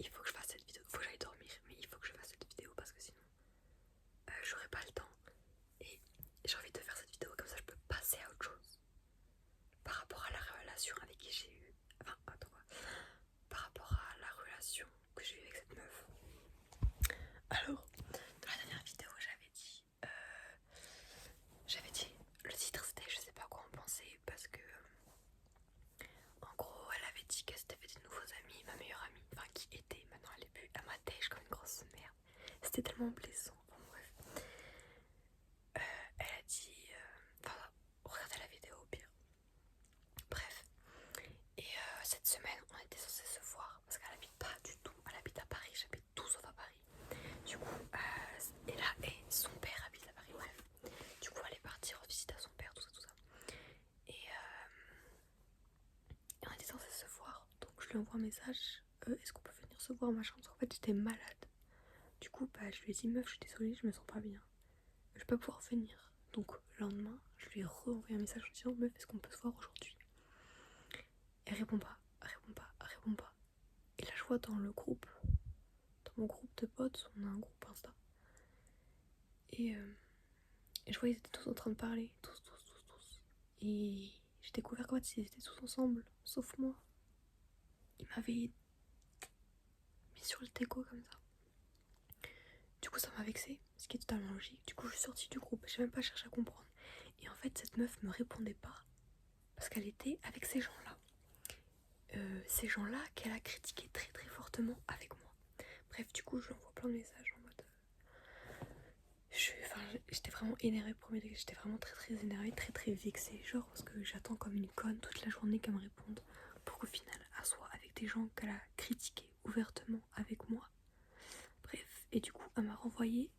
il faut que je fasse cette vidéo, il faut que j'aille dormir, mais il faut que je fasse cette vidéo parce que sinon j'aurai pas le temps. Et j'ai envie de faire cette vidéo comme ça je peux passer à autre chose. Par rapport à la relation avec qui j'ai eu. Enfin, attends quoi. Par rapport à la relation que j'ai eue avec cette meuf. Alors, dans la dernière vidéo, j'avais dit, le titre c'était je sais pas quoi en penser parce que en gros elle avait dit qu'elle s'était fait des nouveaux amis, ma meilleure amie, enfin qui était, maintenant elle est plus, elle m'attèche comme une grosse merde. C'était tellement blessant, enfin bref. Elle a dit, enfin regardez la vidéo au pire. Bref. Et cette semaine on était censé se voir parce qu'elle habite pas du tout, elle habite à Paris, j'habite tout sauf à Paris. Du coup, et là, et son père habite à Paris, bref. Du coup, elle est partie rendre visite à son père, tout ça, tout ça. Et on était censé se voir. Donc je lui envoie un message. Est-ce qu'on peut venir se voir, machin? Parce qu'en fait, j'étais malade. Du coup, je lui ai dit, meuf, je suis désolée, je me sens pas bien. Je vais pas pouvoir venir. Donc le lendemain, je lui ai re-envoyé un message en disant, meuf, est-ce qu'on peut se voir aujourd'hui? Elle répond pas, elle répond pas, elle répond pas. Et là, je vois dans le groupe, dans mon groupe de potes, on a un groupe Insta. Et je vois ils étaient tous en train de parler, tous. Et j'ai découvert qu'en fait ils étaient tous ensemble, sauf moi. Ils m'avaient mis sur le teco comme ça. Du coup ça m'a vexée, ce qui est totalement logique. Du coup je suis sortie du groupe, j'ai même pas cherché à comprendre. Et en fait cette meuf me répondait pas parce qu'elle était avec ces gens-là. Ces gens-là qu'elle a critiqué très très fortement avec moi. Bref, du coup je lui envoie plein de messages en mode... J'étais vraiment énervée pour mes degrés, j'étais vraiment très très énervée, très très vexée, genre parce que j'attends comme une conne toute la journée qu'elle me réponde pour qu'au final elle soit avec des gens qu'elle a critiqués ouvertement avec moi. Bref, et du coup elle m'a renvoyé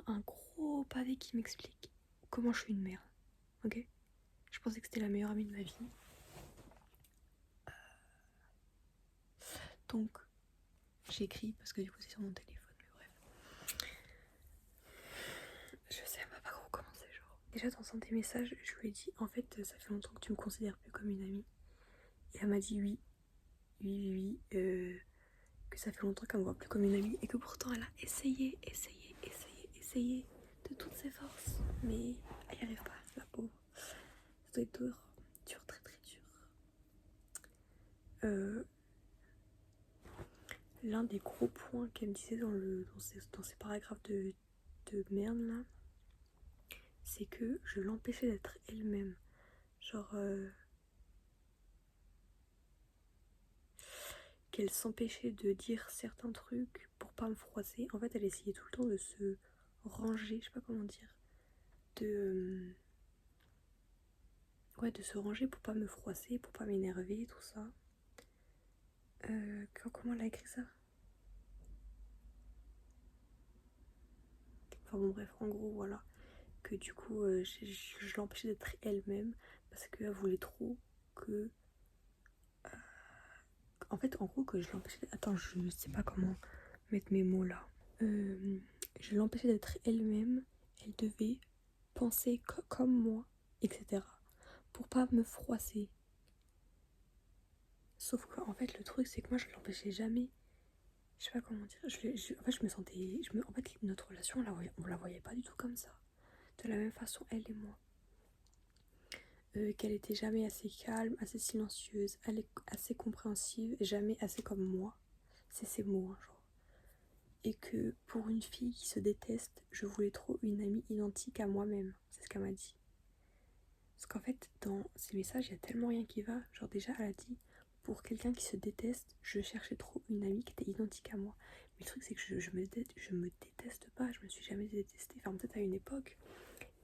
un gros pavé qui m'explique comment je suis une merde, ok? Je pensais que c'était la meilleure amie de ma vie. Donc j'ai écrit parce que du coup c'est sur mon téléphone, mais bref. Je sais même pas comment commencer, genre. Déjà dans des messages, je lui ai dit en fait ça fait longtemps que tu me considères plus comme une amie. Et elle m'a dit oui, que ça fait longtemps qu'elle me voit plus comme une amie et que pourtant elle a essayé de toutes ses forces, mais elle n'y arrive pas, la pauvre. Ça doit être dur, très très dur. L'un des gros points qu'elle me disait dans ces paragraphes de merde là, c'est que je l'empêchais d'être elle-même. Genre qu'elle s'empêchait de dire certains trucs pour pas me froisser. En fait, elle essayait tout le temps de se ranger, je sais pas comment dire, de se ranger pour pas me froisser, pour pas m'énerver, tout ça. Comment elle a écrit ça? Enfin bon bref, en gros voilà, que du coup je l'empêchais d'être elle-même parce qu'elle voulait trop que... En fait en gros que je l'empêchais d'être... Attends, je sais pas comment mettre mes mots là. Je l'empêchais d'être elle-même, elle devait penser comme moi, etc. Pour pas me froisser. Sauf que en fait le truc c'est que moi je l'empêchais jamais. Je sais pas comment dire. En fait je me sentais... En fait notre relation on la voyait pas du tout comme ça. De la même façon elle et moi. Qu'elle était jamais assez calme, assez silencieuse, assez compréhensive, jamais assez comme moi. C'est ces mots, hein, genre. Et que pour une fille qui se déteste, je voulais trop une amie identique à moi-même. C'est ce qu'elle m'a dit. Parce qu'en fait, dans ces messages, il y a tellement rien qui va. Genre déjà, elle a dit, pour quelqu'un qui se déteste, je cherchais trop une amie qui était identique à moi. Mais le truc, c'est que je me déteste pas. Je me suis jamais détestée. Enfin, peut-être à une époque.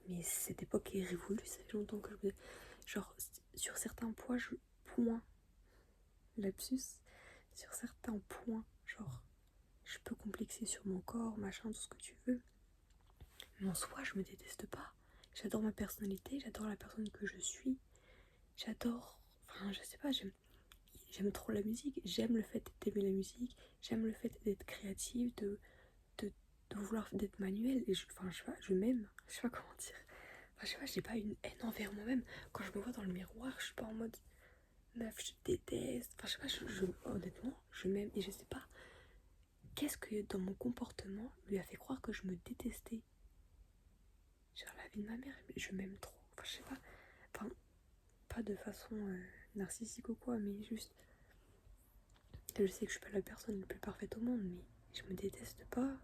Mais cette époque est révolue. Ça fait longtemps que je me... Genre, sur certains points, lapsus, sur certains points, genre, je peux complexer sur mon corps, machin, tout ce que tu veux. Mais en soi, je me déteste pas. J'adore ma personnalité, j'adore la personne que je suis. J'adore, enfin, je sais pas, j'aime trop la musique. J'aime le fait d'aimer la musique. J'aime le fait d'être créative, de vouloir d'être manuelle. Et je sais pas, je m'aime. Je sais pas comment dire. Enfin, je sais pas, j'ai pas une haine envers moi-même. Quand je me vois dans le miroir, je suis pas en mode meuf, je déteste. Enfin, je sais pas, honnêtement, je m'aime et je sais pas. qu'est-ce que dans mon comportement lui a fait croire que je me détestais? Genre la vie de ma mère, je m'aime trop. Enfin, je sais pas. Enfin, pas de façon narcissique ou quoi, mais juste. Je sais que je suis pas la personne la plus parfaite au monde, mais je me déteste pas.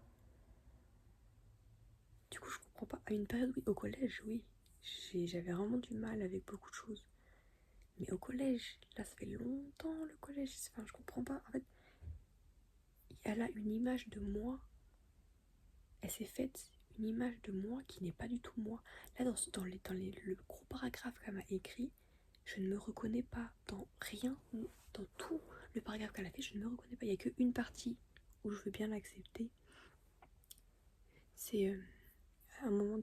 Du coup, je comprends pas. À une période, oui, au collège, oui. J'avais vraiment du mal avec beaucoup de choses. Mais au collège, là, ça fait longtemps le collège. Enfin, je comprends pas. En fait, elle a une image de moi. Elle s'est faite une image de moi qui n'est pas du tout moi. Là, le gros paragraphe qu'elle m'a écrit, je ne me reconnais pas dans rien, dans tout le paragraphe qu'elle a fait, je ne me reconnais pas. Il n'y a qu'une partie où je veux bien l'accepter. C'est à un moment,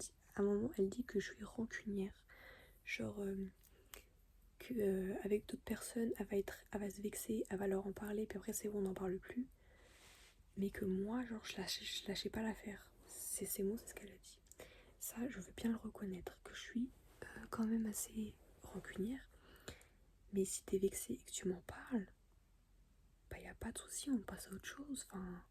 elle dit que je suis rancunière. Genre, qu'avec d'autres personnes, elle va se vexer, elle va leur en parler, puis après, c'est bon, on n'en parle plus. Mais que moi, genre, je lâchais pas l'affaire. C'est ces mots, c'est ce qu'elle a dit. Ça, je veux bien le reconnaître, que je suis quand même assez rancunière. Mais si t'es vexée et que tu m'en parles, bah y a pas de souci, on passe à autre chose. Enfin,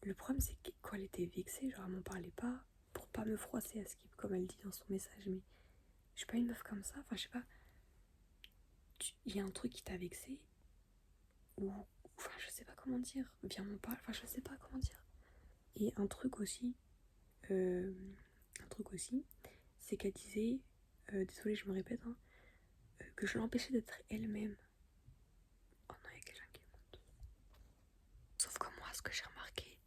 le problème c'est que quand elle était vexée, genre elle m'en parlait pas pour pas me froisser à skip comme elle dit dans son message. Mais je suis pas une meuf comme ça. Enfin, je sais pas. Il y a un truc qui t'a vexé ou enfin je sais pas comment dire. Viens m'en parler. Enfin je sais pas comment dire. Et euh, un truc aussi, c'est qu'elle disait, désolée je me répète, hein, que je l'empêchais d'être elle-même. Oh non, il y a quelqu'un qui monte. Sauf que moi, ce que j'ai remarqué,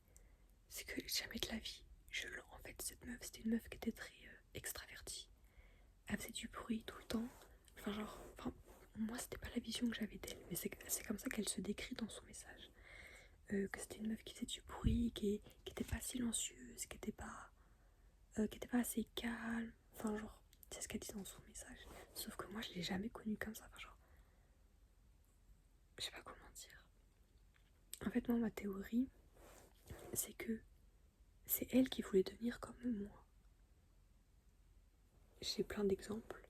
c'est que jamais de la vie, en fait, cette meuf, c'était une meuf qui était très extravertie. Elle faisait du bruit tout le temps. Moi, c'était pas la vision que j'avais d'elle, mais c'est comme ça qu'elle se décrit dans son message. Que c'était une meuf qui faisait du bruit, qui était pas silencieuse, qui était pas assez calme. Enfin, genre, c'est ce qu'elle dit dans son message. Sauf que moi, je l'ai jamais connue comme ça. Enfin, genre, je sais pas comment dire. En fait, moi, ma théorie, c'est que c'est elle qui voulait devenir comme moi. J'ai plein d'exemples.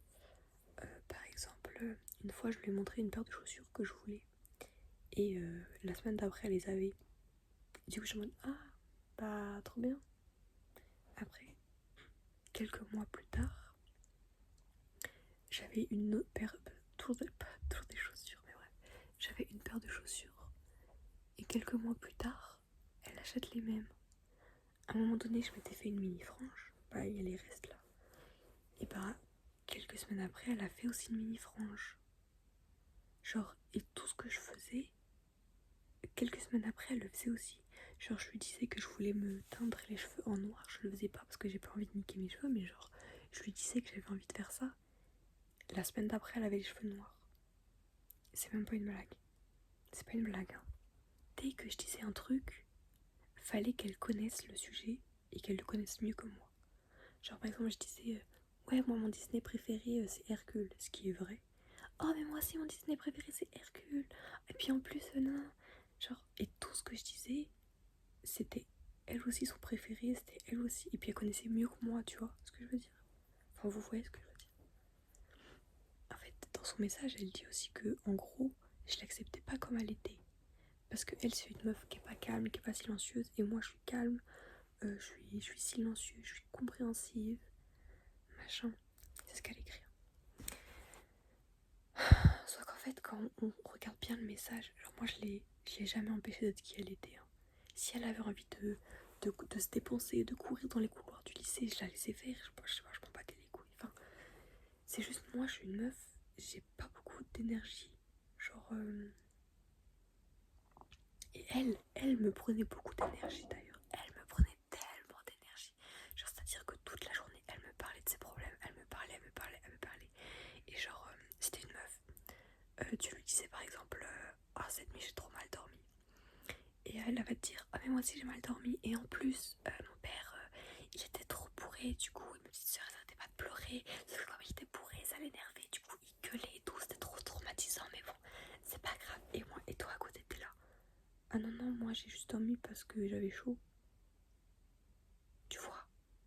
Par exemple, une fois, je lui ai montré une paire de chaussures que je voulais. Et la semaine d'après, elle les avait. Du coup, je me dis, ah, bah, trop bien. Après, quelques mois plus tard, j'avais une autre paire, pas toujours des chaussures, mais bref, j'avais une paire de chaussures. Et quelques mois plus tard, elle achète les mêmes. À un moment donné, je m'étais fait une mini frange. Bah, il y a les restes là. Et bah, quelques semaines après, elle a fait aussi une mini frange. Genre, et tout ce que je faisais, quelques semaines après, elle le faisait aussi. Genre, je lui disais que je voulais me teindre les cheveux en noir. Je le faisais pas parce que j'ai pas envie de niquer mes cheveux, mais genre, je lui disais que j'avais envie de faire ça. La semaine d'après, elle avait les cheveux noirs. C'est même pas une blague. C'est pas une blague, hein. Dès que je disais un truc, fallait qu'elle connaisse le sujet et qu'elle le connaisse mieux que moi. Genre, par exemple, je disais, ouais, moi, mon Disney préféré, c'est Hercule, ce qui est vrai. Oh, mais moi aussi, mon Disney préféré, c'est Hercule. Et puis en plus, non. Genre, et tout ce que je disais, c'était elle aussi son préféré, c'était elle aussi. Et puis elle connaissait mieux que moi, tu vois ce que je veux dire. Enfin, vous voyez ce que je veux dire. En fait, dans son message, elle dit aussi que, en gros, je l'acceptais pas comme elle était. Parce que elle, c'est une meuf qui est pas calme, qui est pas silencieuse. Et moi, je suis calme, je suis silencieuse, je suis compréhensive, machin. C'est ce qu'elle écrit. Sauf qu'en fait, quand on regarde bien le message, genre moi, je l'ai jamais empêché d'être qui elle était. Hein. Si elle avait envie de se dépenser, de courir dans les couloirs du lycée, je la laissais faire. Je sais pas, je m'en battais les couilles. Enfin, c'est juste moi, je suis une meuf, j'ai pas beaucoup d'énergie. Genre, et elle me prenait beaucoup d'énergie d'ailleurs. Elle me prenait tellement d'énergie. Genre, c'est-à-dire que toute la journée, elle me parlait de ses problèmes. Elle me parlait, elle me parlait, elle me parlait. Et genre, c'était une meuf. Tu lui disais par exemple, ah, cette nuit j'ai trop mal dormi. Et elle va te dire, ah, mais moi aussi j'ai mal dormi. Et en plus, mon père, il était trop bourré. Du coup, ma petite soeur, elle arrêtait pas de pleurer. Sauf que comme il était bourré, ça l'énervait. Du coup, il gueulait et tout. C'était trop traumatisant. Mais bon, c'est pas grave. Et toi à côté, t'es là. Ah non, non, moi j'ai juste dormi parce que j'avais chaud. Tu vois.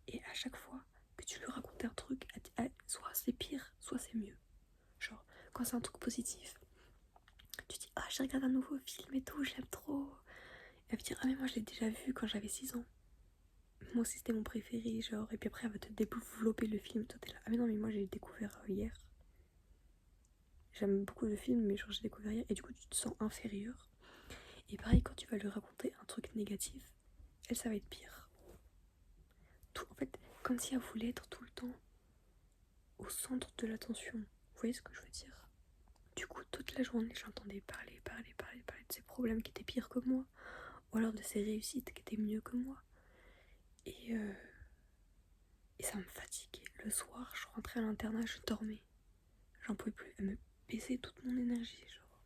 Et à chaque fois que tu lui racontais un truc, soit c'est pire, soit c'est mieux. Genre, quand c'est un truc positif, tu dis, ah, j'ai regardé un nouveau film et tout, je l'aime trop. Elle va dire ah mais moi je l'ai déjà vu quand j'avais 6 ans. Moi aussi c'était mon préféré, genre. Et puis après elle va te développer le film. Toi t'es là ah mais non mais moi j'ai découvert hier. J'aime beaucoup le film mais genre j'ai découvert hier. Et du coup tu te sens inférieur. Et pareil quand tu vas lui raconter un truc négatif, elle ça va être pire. Tout, en fait comme si elle voulait être tout le temps au centre de l'attention. Vous voyez ce que je veux dire? Du coup toute la journée j'entendais parler de ses problèmes qui étaient pires que moi. Ou alors de ses réussites qui étaient mieux que moi. Et ça me fatiguait. Le soir, je rentrais à l'internat, je dormais. J'en pouvais plus. Elle me baissait toute mon énergie, genre.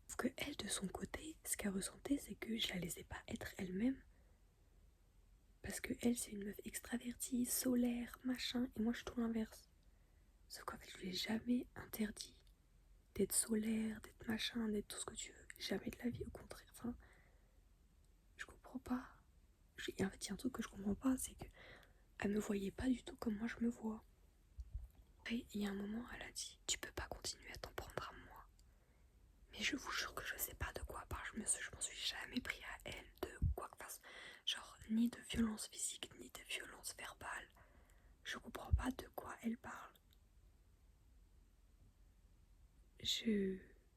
Sauf que elle, de son côté, ce qu'elle ressentait, c'est que je la laissais pas être elle-même. Parce que elle, c'est une meuf extravertie, solaire, machin. Et moi, je suis tout l'inverse. Sauf qu'en fait, je lui ai jamais interdit d'être solaire, d'être machin, d'être tout ce que tu veux. Jamais de la vie, au contraire. Enfin, je comprends pas. Et en fait, il y a un truc que je comprends pas, c'est que elle me voyait pas du tout comme moi je me vois. Et il y a un moment, elle a dit tu peux pas continuer à t'en prendre à moi. Mais je vous jure que je sais pas de quoi elle parle. Je m'en suis jamais pris à elle de quoi que fasse. Genre, ni de violence physique, ni de violence verbale. Je comprends pas de quoi elle parle.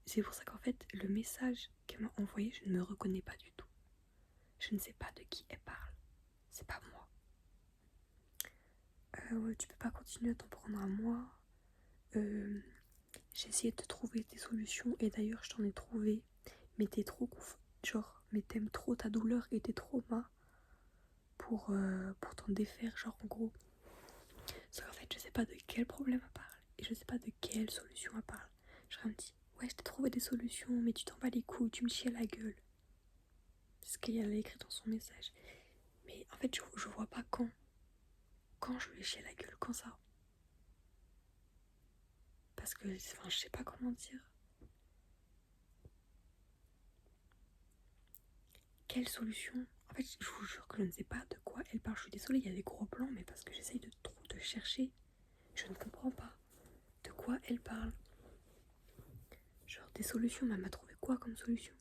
C'est pour ça qu'en fait, le message qu'elle m'a envoyé, je ne me reconnais pas du tout. Je ne sais pas de qui elle parle. C'est pas moi. Ouais, tu peux pas continuer à t'en prendre à moi. J'ai essayé de trouver des solutions et d'ailleurs je t'en ai trouvé, mais t'es trop genre, mais t'aimes trop ta douleur et tes traumas pour t'en défaire, genre en gros. Parce qu'en fait je sais pas de quel problème elle parle et je sais pas de quelle solution elle parle. Genre elle me dit ouais je t'ai trouvé des solutions mais tu t'en bats les couilles, tu me chies à la gueule. C'est ce qu'elle a écrit dans son message. Mais en fait je vois pas quand je lui ai chié à la gueule, quand ça. Parce que enfin, je sais pas comment dire. Quelle solution? En fait, je vous jure que je ne sais pas de quoi elle parle. Je suis désolée, il y a des gros plans, mais parce que j'essaye de chercher, je ne comprends pas de quoi elle parle. Genre des solutions, mais elle m'a trouvé quoi comme solution?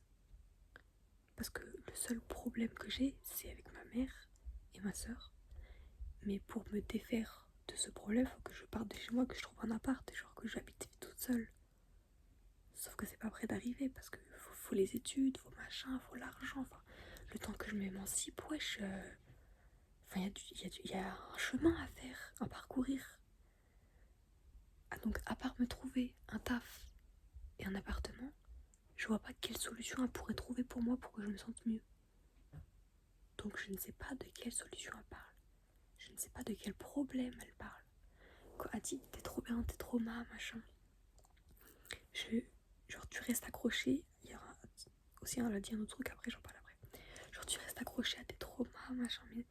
Parce que le seul problème que j'ai, c'est avec ma mère et ma soeur. Mais pour me défaire de ce problème, faut que je parte de chez moi, que je trouve un appart, et genre que j'habite toute seule. Sauf que c'est pas près d'arriver, parce que faut les études, faut machin, faut l'argent, enfin, le temps que je m'émancipe, wesh. Enfin, il y a un chemin à faire, à parcourir. Ah, donc, à part me trouver un taf et un appartement, je vois pas quelle solution elle pourrait trouver pour moi pour que je me sente mieux. Donc, je ne sais pas de quelle solution elle parle. Je ne sais pas de quel problème elle parle. Quand elle dit t'es trop bien, t'es trop ma, machin. Genre, tu restes accroché. Il y aura aussi, elle a dit un autre truc après, j'en parle après. Genre, tu restes accroché à tes traumas, machin. Mais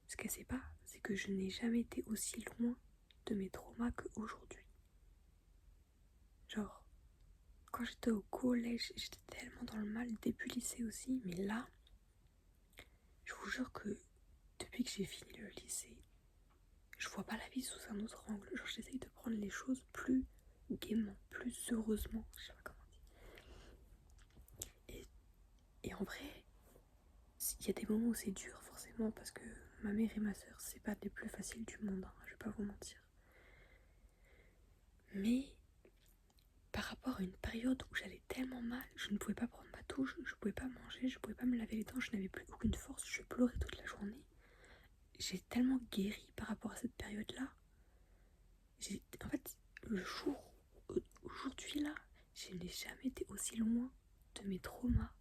ce qu'elle sait pas, c'est que je n'ai jamais été aussi loin de mes traumas qu'aujourd'hui. Genre, quand j'étais au collège, j'étais tellement dans le mal, début lycée aussi, mais là, je vous jure que depuis que j'ai fini le lycée, je vois pas la vie sous un autre angle. Genre, j'essaye de prendre les choses plus gaiement, plus heureusement, je sais pas comment dire. Et en vrai, il y a des moments où c'est dur, forcément, parce que ma mère et ma soeur, c'est pas les plus faciles du monde, hein, je vais pas vous mentir. Mais par rapport à une période où j'allais tellement mal, je ne pouvais pas prendre ma douche, je pouvais pas manger, je pouvais pas me laver les dents, je n'avais plus aucune force, je pleurais toute la journée. J'ai tellement guéri par rapport à cette période-là. En fait, aujourd'hui là, je n'ai jamais été aussi loin de mes traumas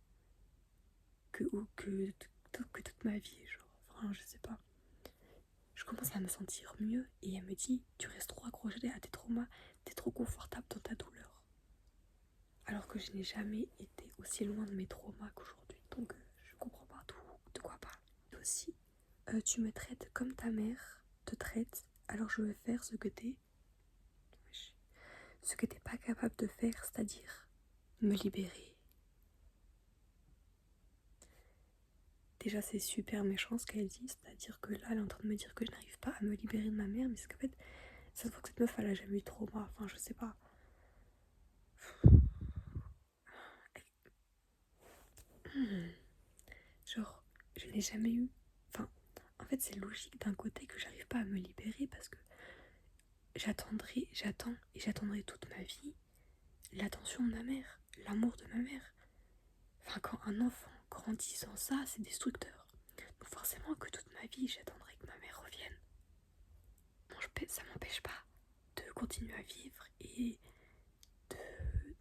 que toute ma vie, genre. Enfin, je sais pas. Je commence à me sentir mieux et elle me dit tu restes trop accroché à tes traumas, t'es trop confortable dans ta douleur. Alors que je n'ai jamais été aussi loin de mes traumas qu'aujourd'hui. Donc je comprends pas de quoi parler. Et aussi, tu me traites comme ta mère te traite, alors je vais faire ce que t'es pas capable de faire, c'est-à-dire me libérer. Déjà c'est super méchant ce qu'elle dit, c'est-à-dire que là elle est en train de me dire que je n'arrive pas à me libérer de ma mère, mais c'est qu'en fait ça se voit que cette meuf elle a jamais eu de trauma, enfin je sais pas. n'ai jamais eu. Enfin, en fait, c'est logique d'un côté que j'arrive pas à me libérer parce que j'attends et j'attendrai toute ma vie l'attention de ma mère, l'amour de ma mère. Enfin, quand un enfant grandit sans ça, c'est destructeur. Donc forcément que toute ma vie, j'attendrai que ma mère revienne. Bon, ça m'empêche pas de continuer à vivre et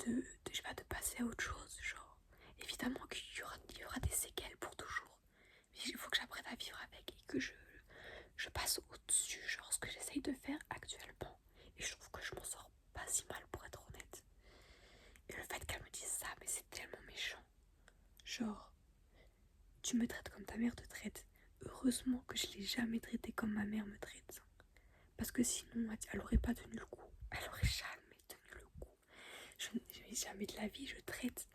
je sais pas, de passer à autre chose, genre. Évidemment qu'il y aura des séquelles pour toujours. Mais il faut que j'apprenne à vivre avec et que je passe au-dessus, genre ce que j'essaye de faire actuellement. Et je trouve que je m'en sors pas si mal pour être honnête. Et le fait qu'elle me dise ça, mais c'est tellement méchant. Genre, tu me traites comme ta mère te traite. Heureusement que je l'ai jamais traité comme ma mère me traite. Parce que sinon, elle aurait pas tenu le coup. Elle aurait jamais tenu le coup. Jamais de la vie, je traite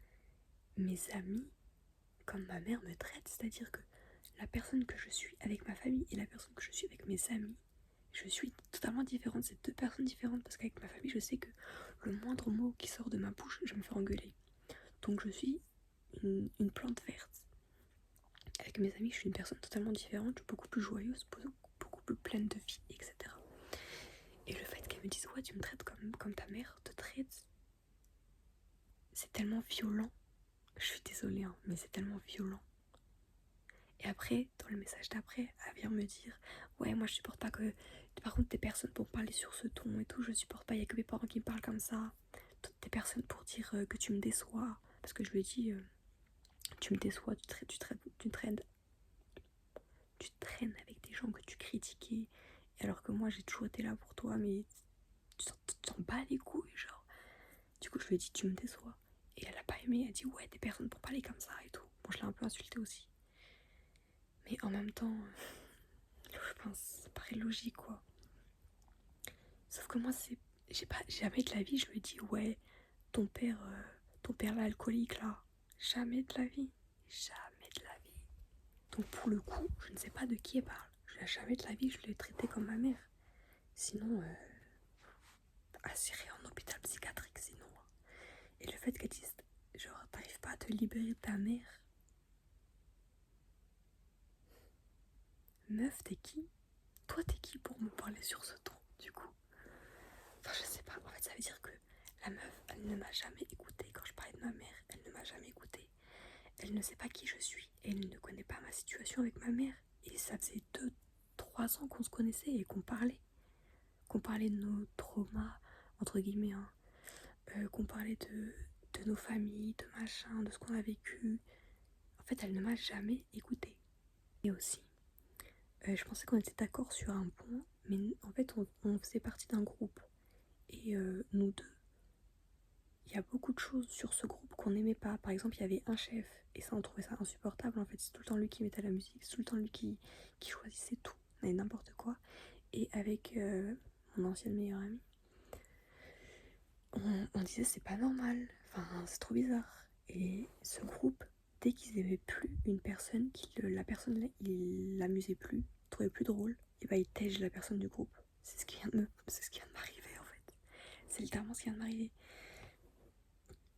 mes amis comme ma mère me traite. C'est-à-dire que la personne que je suis avec ma famille et la personne que je suis avec mes amis, je suis totalement différente. C'est deux personnes différentes parce qu'avec ma famille, je sais que le moindre mot qui sort de ma bouche, je me fais engueuler. Donc je suis une plante verte. Avec mes amis, je suis une personne totalement différente, beaucoup plus joyeuse, beaucoup plus pleine de vie, etc. Et le fait qu'elle me dise ouais, tu me traites comme ta mère te traite, c'est tellement violent. Je suis désolée, hein, mais c'est tellement violent. Et après, dans le message d'après, elle vient me dire ouais, moi je supporte pas que. Par contre, t'es personne pour parler sur ce ton et tout, je supporte pas, il y a que mes parents qui me parlent comme ça. Toutes tes personnes pour dire que tu me déçois. Parce que je lui ai dit tu me déçois, tu traînes avec des gens que tu critiquais. Alors que moi j'ai toujours été là pour toi, mais tu t'en bats les couilles, genre. Du coup, je lui ai dit tu me déçois. Et elle a pas aimé, elle a dit ouais, t'es personne pour parler comme ça et tout. Bon, je l'ai un peu insultée aussi. Mais en même temps, je pense, ça paraît logique quoi. Sauf que moi, j'ai jamais de la vie, je me dis ouais, ton père là, alcoolique là, jamais de la vie. Jamais de la vie. Donc pour le coup, je ne sais pas de qui elle parle. Jamais de la vie, je l'ai traité comme ma mère. Sinon, assuré en hôpital psychiatrique, sinon. Et le fait qu'elle dise, genre, t'arrives pas à te libérer de ta mère. Meuf, t'es qui? Toi, t'es qui pour me parler sur ce ton, du coup? Enfin, je sais pas. En fait, ça veut dire que la meuf, elle ne m'a jamais écoutée quand je parlais de ma mère. Elle ne m'a jamais écoutée. Elle ne sait pas qui je suis. Elle ne connaît pas ma situation avec ma mère. Et ça faisait 2-3 ans qu'on se connaissait et qu'on parlait. Qu'on parlait de nos traumas, entre guillemets, hein. Qu'on parlait de nos familles, de machin, de ce qu'on a vécu. En fait, elle ne m'a jamais écoutée. Et aussi, je pensais qu'on était d'accord sur un point, mais en fait, on faisait partie d'un groupe. Et nous deux, il y a beaucoup de choses sur ce groupe qu'on n'aimait pas. Par exemple, il y avait un chef, et ça, on trouvait ça insupportable. En fait, c'est tout le temps lui qui mettait la musique, c'est tout le temps lui qui choisissait tout, mais n'importe quoi. Et avec mon ancienne meilleure amie, on disait c'est pas normal, enfin c'est trop bizarre. Et ce groupe, dès qu'ils aimaient plus une personne, la personne là, il l'amusait plus, il trouvait plus drôle, et bah il tège la personne du groupe. C'est ce qui vient de m'arriver en fait. C'est littéralement ce qui vient de m'arriver.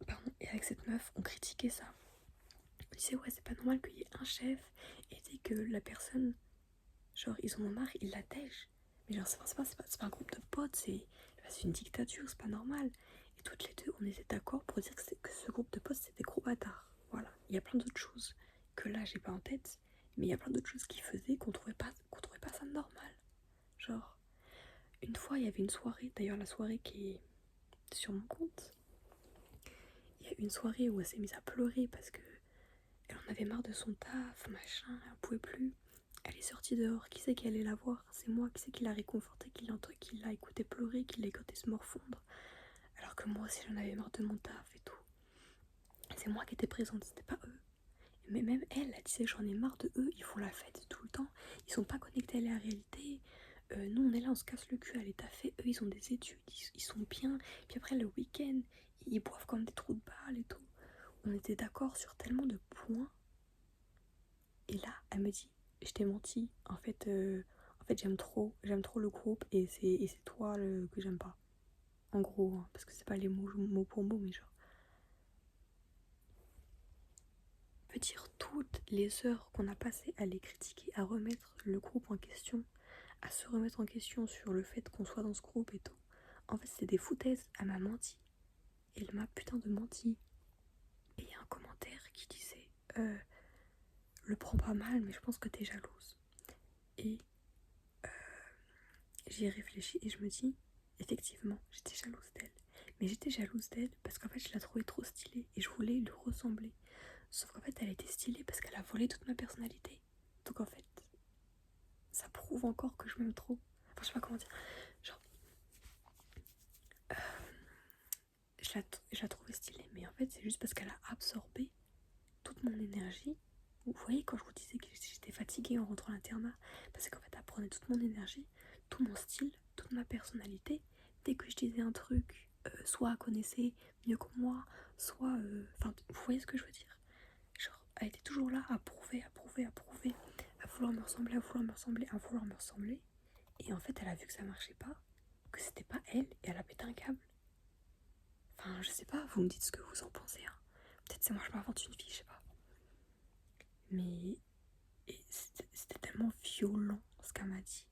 Pardon. Et avec cette meuf, on critiquait ça. On disait ouais c'est pas normal qu'il y ait un chef et dès que la personne, genre ils en ont marre, ils la tègent. Mais genre c'est pas un groupe de potes, c'est une dictature, c'est pas normal. Et toutes les deux, on était d'accord pour dire que ce groupe de potes, c'était des gros bâtards. Voilà. Il y a plein d'autres choses que là, j'ai pas en tête, mais il y a plein d'autres choses qui faisaient qu'on trouvait pas ça normal. Genre, une fois, il y avait une soirée, d'ailleurs, la soirée qui est sur mon compte. Il y a une soirée où elle s'est mise à pleurer parce que elle en avait marre de son taf, machin, elle pouvait plus. Elle est sortie dehors, qui c'est qui allait la voir? C'est moi, qui c'est qui l'a réconfortée, qui l'a écouté pleurer, qui l'a écouté se morfondre. Alors que moi aussi j'en avais marre de mon taf et tout. C'est moi qui étais présente, c'était pas eux. Mais même elle disait j'en ai marre de eux, ils font la fête tout le temps, ils sont pas connectés à la réalité. Nous on est là, on se casse le cul à l'état fait, eux ils ont des études, ils sont bien. Puis après le week-end, ils boivent comme des trous de balle et tout. On était d'accord sur tellement de points. Et là, elle me dit je t'ai menti, en fait j'aime trop le groupe et c'est toi que j'aime pas. En gros, hein, parce que c'est pas les mots pour mots, mais genre. veux dire, toutes les heures qu'on a passées à les critiquer, à remettre le groupe en question, à se remettre en question sur le fait qu'on soit dans ce groupe et tout. En fait, c'était des foutaises. Elle m'a menti. Elle m'a putain de menti. Et il y a un commentaire qui disait le prends pas mal, mais je pense que t'es jalouse. Et j'y ai réfléchi et je me dis, effectivement, j'étais jalouse d'elle. Mais j'étais jalouse d'elle parce qu'en fait, je la trouvais trop stylée et je voulais lui ressembler. Sauf qu'en fait, elle était stylée parce qu'elle a volé toute ma personnalité. Donc en fait, ça prouve encore que je m'aime trop. Enfin, je sais pas comment dire. Genre, je la trouvais stylée, mais en fait, c'est juste parce qu'elle a absorbé toute mon énergie. Vous voyez, quand je vous disais que j'étais fatiguée en rentrant à l'internat, parce qu'en fait, elle prenait toute mon énergie, tout mon style, toute ma personnalité. Dès que je disais un truc, soit elle connaissait mieux que moi, soit. Enfin, vous voyez ce que je veux dire? Genre, elle était toujours là à prouver, à prouver, à prouver, à vouloir me ressembler, à vouloir me ressembler, à vouloir me ressembler. Et en fait, elle a vu que ça marchait pas, que c'était pas elle, et elle a pété un câble. Enfin, je sais pas, vous me dites ce que vous en pensez. Hein. Peut-être c'est moi je m'invente une fille, je sais pas. Mais c'était tellement violent ce qu'elle m'a dit.